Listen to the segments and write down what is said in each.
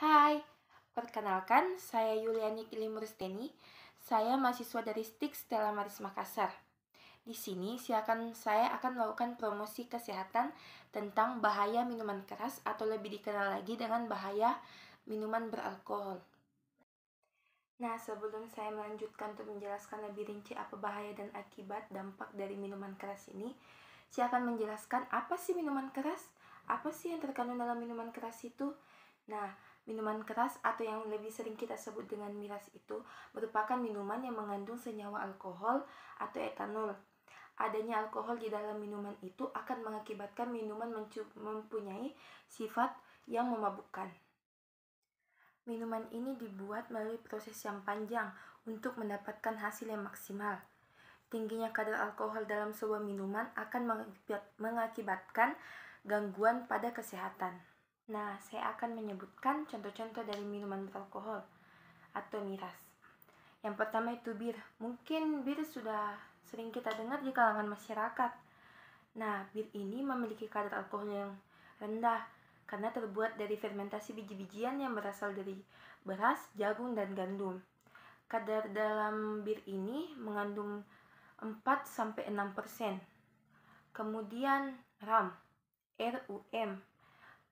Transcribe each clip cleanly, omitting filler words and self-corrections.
Hai, perkenalkan saya Yuliani Kilimursteni. Saya mahasiswa dari STIK Stella Maris Makassar. Di sini saya akan melakukan promosi kesehatan tentang bahaya minuman keras atau lebih dikenal lagi dengan bahaya minuman beralkohol. Nah, sebelum saya melanjutkan untuk menjelaskan lebih rinci apa bahaya dan akibat dampak dari minuman keras ini, saya akan menjelaskan apa sih minuman keras, apa sih yang terkandung dalam minuman keras itu. Nah, minuman keras atau yang lebih sering kita sebut dengan miras itu merupakan minuman yang mengandung senyawa alkohol atau etanol. Adanya alkohol di dalam minuman itu akan mengakibatkan minuman mempunyai sifat yang memabukkan. Minuman ini dibuat melalui proses yang panjang untuk mendapatkan hasil yang maksimal. Tingginya kadar alkohol dalam sebuah minuman akan mengakibatkan gangguan pada kesehatan. Nah, saya akan menyebutkan contoh-contoh dari minuman beralkohol atau miras. Yang pertama itu bir. Mungkin bir sudah sering kita dengar di kalangan masyarakat. Nah, bir ini memiliki kadar alkohol yang rendah karena terbuat dari fermentasi biji-bijian yang berasal dari beras, jagung, dan gandum. Kadar dalam bir ini mengandung 4-6%. Kemudian rum, RUM.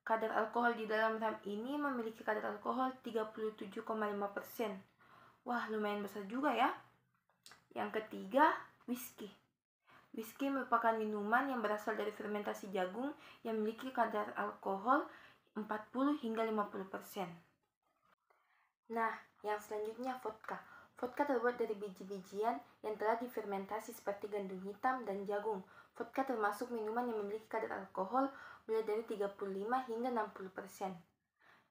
Kadar alkohol di dalam rum ini memiliki kadar alkohol 37,5%. Wah, lumayan besar juga ya. Yang ketiga, whisky. Whisky merupakan minuman yang berasal dari fermentasi jagung yang memiliki kadar alkohol 40 hingga 50%. Nah, yang selanjutnya vodka. Vodka terbuat dari biji-bijian yang telah difermentasi seperti gandum hitam dan jagung. Vodka termasuk minuman yang memiliki kadar alkohol mulai dari 35 hingga 60%.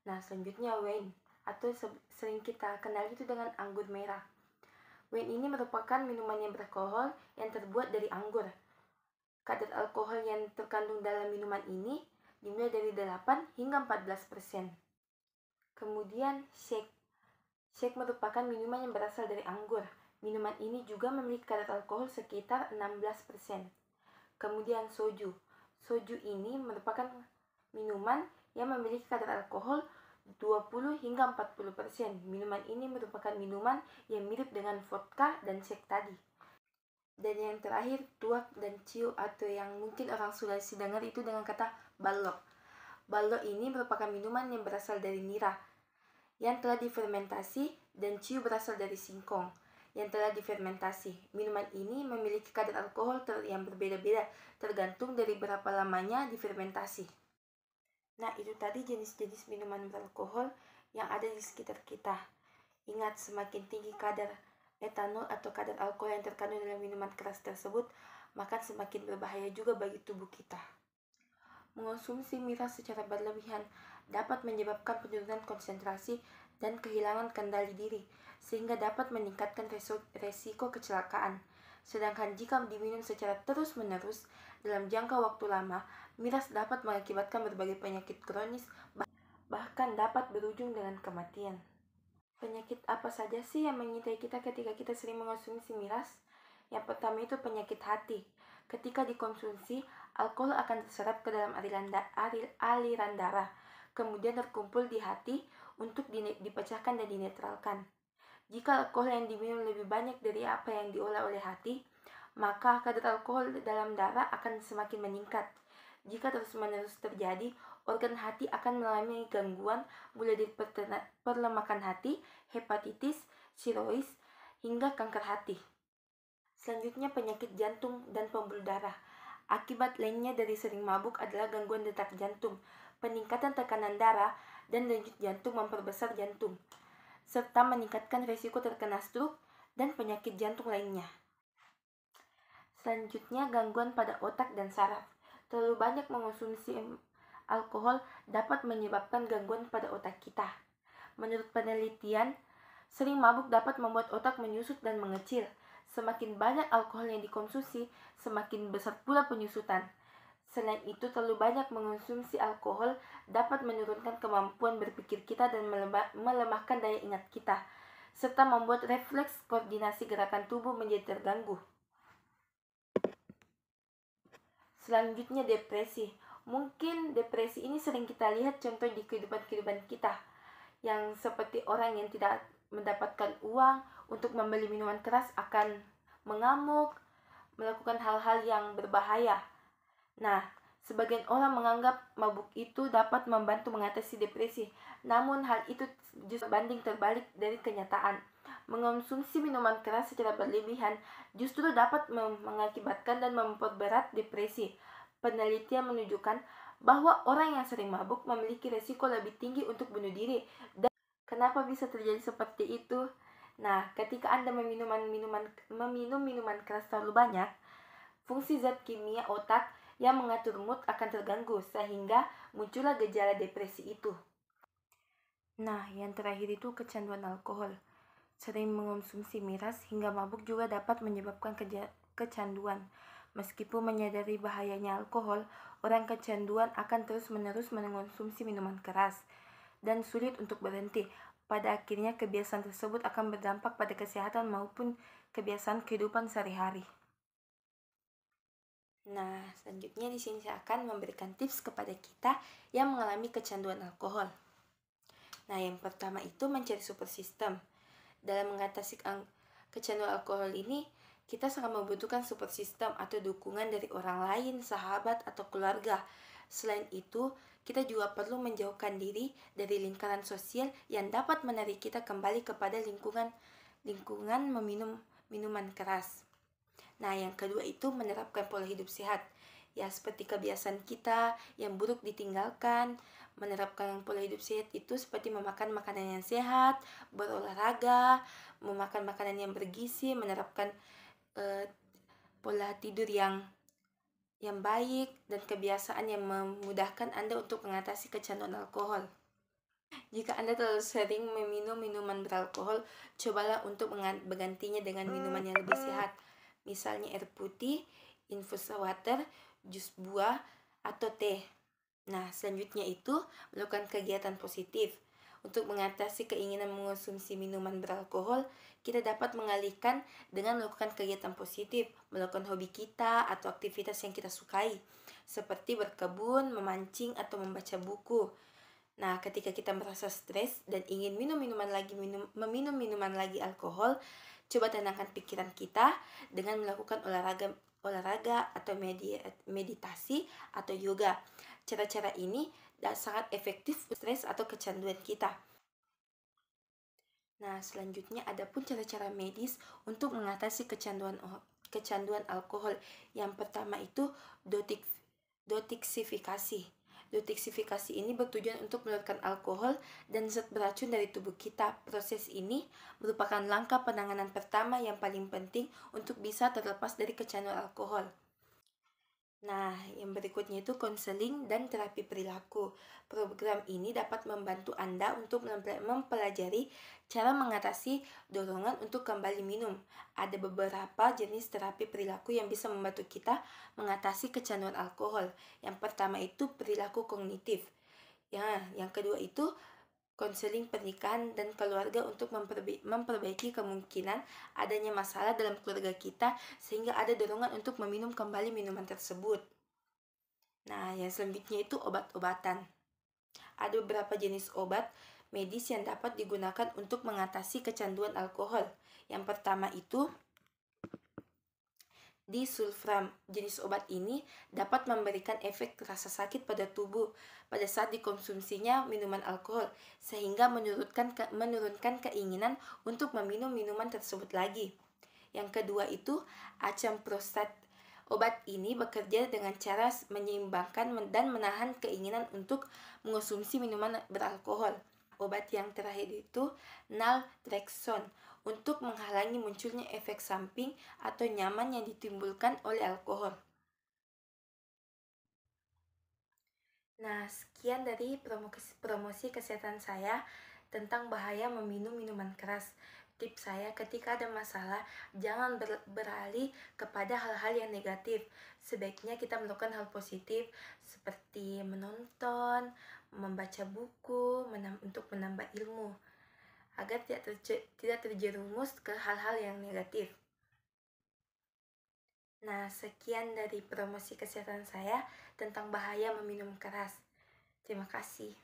Nah, selanjutnya wine atau sering kita kenal itu dengan anggur merah. Wine ini merupakan minuman yang beralkohol yang terbuat dari anggur. Kadar alkohol yang terkandung dalam minuman ini dimulai dari 8 hingga 14%. Kemudian shake. Shake merupakan minuman yang berasal dari anggur. Minuman ini juga memiliki kadar alkohol sekitar 16%. Kemudian soju. Soju ini merupakan minuman yang memiliki kadar alkohol 20 hingga 40%. Minuman ini merupakan minuman yang mirip dengan vodka dan shake tadi. Dan yang terakhir, tuak dan ciu atau yang mungkin orang Sulawesi dengar itu dengan kata balok. Balok ini merupakan minuman yang berasal dari nira yang telah difermentasi, dan ciu berasal dari singkong yang telah difermentasi. Minuman ini memiliki kadar alkohol yang berbeda-beda tergantung dari berapa lamanya difermentasi. Nah, itu tadi jenis-jenis minuman beralkohol yang ada di sekitar kita. Ingat, semakin tinggi kadar etanol atau kadar alkohol yang terkandung dalam minuman keras tersebut, maka semakin berbahaya juga bagi tubuh kita. Mengonsumsi miras secara berlebihan dapat menyebabkan penurunan konsentrasi dan kehilangan kendali diri, sehingga dapat meningkatkan resiko kecelakaan. Sedangkan jika diminum secara terus-menerus dalam jangka waktu lama, miras dapat mengakibatkan berbagai penyakit kronis, bahkan dapat berujung dengan kematian. Penyakit apa saja sih yang mengintai kita ketika kita sering mengonsumsi miras? Yang pertama itu penyakit hati. Ketika dikonsumsi, alkohol akan terserap ke dalam aliran darah, kemudian terkumpul di hati untuk dipecahkan dan dinetralkan. Jika alkohol yang diminum lebih banyak dari apa yang diolah oleh hati, maka kadar alkohol dalam darah akan semakin meningkat. Jika terus-menerus terjadi, organ hati akan mengalami gangguan mulai dari perlemakan hati, hepatitis, sirois, hingga kanker hati. Selanjutnya penyakit jantung dan pembuluh darah. Akibat lainnya dari sering mabuk adalah gangguan detak jantung, peningkatan tekanan darah, dan denyut jantung memperbesar jantung, serta meningkatkan risiko terkena stroke dan penyakit jantung lainnya. Selanjutnya gangguan pada otak dan saraf. Terlalu banyak mengonsumsi alkohol dapat menyebabkan gangguan pada otak kita. Menurut penelitian, sering mabuk dapat membuat otak menyusut dan mengecil. Semakin banyak alkohol yang dikonsumsi, semakin besar pula penyusutan. Selain itu, terlalu banyak mengonsumsi alkohol dapat menurunkan kemampuan berpikir kita dan melemahkan daya ingat kita, serta membuat refleks koordinasi gerakan tubuh menjadi terganggu. Selanjutnya depresi. Mungkin depresi ini sering kita lihat contoh di kehidupan kita, yang seperti orang yang tidak mendapatkan uang untuk membeli minuman keras akan mengamuk, melakukan hal-hal yang berbahaya. Nah, sebagian orang menganggap mabuk itu dapat membantu mengatasi depresi, namun hal itu justru banding terbalik dari kenyataan. Mengonsumsi minuman keras secara berlebihan justru dapat mengakibatkan dan memperberat depresi. Penelitian menunjukkan bahwa orang yang sering mabuk memiliki resiko lebih tinggi untuk bunuh diri. Dan kenapa bisa terjadi seperti itu? Nah, ketika Anda meminum minuman keras terlalu banyak, fungsi zat kimia otak yang mengatur mood akan terganggu sehingga muncullah gejala depresi itu. Nah, yang terakhir itu kecanduan alkohol. Sering mengonsumsi miras hingga mabuk juga dapat menyebabkan kecanduan. Meskipun menyadari bahayanya alkohol, orang kecanduan akan terus-menerus mengonsumsi minuman keras dan sulit untuk berhenti. Pada akhirnya kebiasaan tersebut akan berdampak pada kesehatan maupun kebiasaan kehidupan sehari-hari. Nah, selanjutnya di sini saya akan memberikan tips kepada kita yang mengalami kecanduan alkohol. Nah, yang pertama itu mencari support system. Dalam mengatasi kecanduan alkohol ini, kita sangat membutuhkan support system atau dukungan dari orang lain, sahabat, atau keluarga. Selain itu, kita juga perlu menjauhkan diri dari lingkaran sosial yang dapat menarik kita kembali kepada lingkungan meminum minuman keras. Nah, yang kedua itu menerapkan pola hidup sehat. Ya, seperti kebiasaan kita yang buruk ditinggalkan. Menerapkan pola hidup sehat itu seperti memakan makanan yang sehat, berolahraga, memakan makanan yang bergizi, menerapkan pola tidur yang baik, dan kebiasaan yang memudahkan Anda untuk mengatasi kecanduan alkohol. Jika Anda terlalu sering meminum minuman beralkohol, cobalah untuk menggantinya dengan minuman yang lebih sehat. Misalnya air putih, infus water, jus buah, atau teh. Nah, selanjutnya itu melakukan kegiatan positif. Untuk mengatasi keinginan mengonsumsi minuman beralkohol, kita dapat mengalihkan dengan melakukan kegiatan positif, melakukan hobi kita atau aktivitas yang kita sukai, seperti berkebun, memancing, atau membaca buku. Nah, ketika kita merasa stres dan ingin meminum minuman lagi alkohol, coba tenangkan pikiran kita dengan melakukan olahraga atau meditasi atau yoga. Cara-cara ini sangat efektif untuk stres atau kecanduan kita. Nah, selanjutnya ada pun cara-cara medis untuk mengatasi kecanduan alkohol. Yang pertama itu detoksifikasi. Detoksifikasi ini bertujuan untuk mengeluarkan alkohol dan zat beracun dari tubuh kita. Proses ini merupakan langkah penanganan pertama yang paling penting untuk bisa terlepas dari kecanduan alkohol. Nah, yang berikutnya itu konseling dan terapi perilaku. Program ini dapat membantu Anda untuk mempelajari cara mengatasi dorongan untuk kembali minum. Ada beberapa jenis terapi perilaku yang bisa membantu kita mengatasi kecanduan alkohol. Yang pertama itu perilaku kognitif. Ya, yang kedua itu konseling pernikahan dan keluarga untuk memperbaiki kemungkinan adanya masalah dalam keluarga kita sehingga ada dorongan untuk meminum kembali minuman tersebut. Nah, yang selanjutnya itu obat-obatan. Ada beberapa jenis obat medis yang dapat digunakan untuk mengatasi kecanduan alkohol. Yang pertama itu disulfiram. Jenis obat ini dapat memberikan efek rasa sakit pada tubuh pada saat dikonsumsinya minuman alkohol, sehingga menurunkan keinginan untuk meminum minuman tersebut lagi. Yang kedua itu asam prostat. Obat ini bekerja dengan cara menyeimbangkan dan menahan keinginan untuk mengonsumsi minuman beralkohol. Obat yang terakhir itu naltrexone untuk menghalangi munculnya efek samping atau nyaman yang ditimbulkan oleh alkohol. Nah, sekian dari promosi kesehatan saya tentang bahaya meminum minuman keras. Tips saya ketika ada masalah, jangan beralih kepada hal-hal yang negatif. Sebaiknya kita melakukan hal positif seperti menonton, membaca buku, untuk menambah ilmu, agar tidak terjerumus ke hal-hal yang negatif. Nah, sekian dari promosi kesehatan saya tentang bahaya meminum keras. Terima kasih.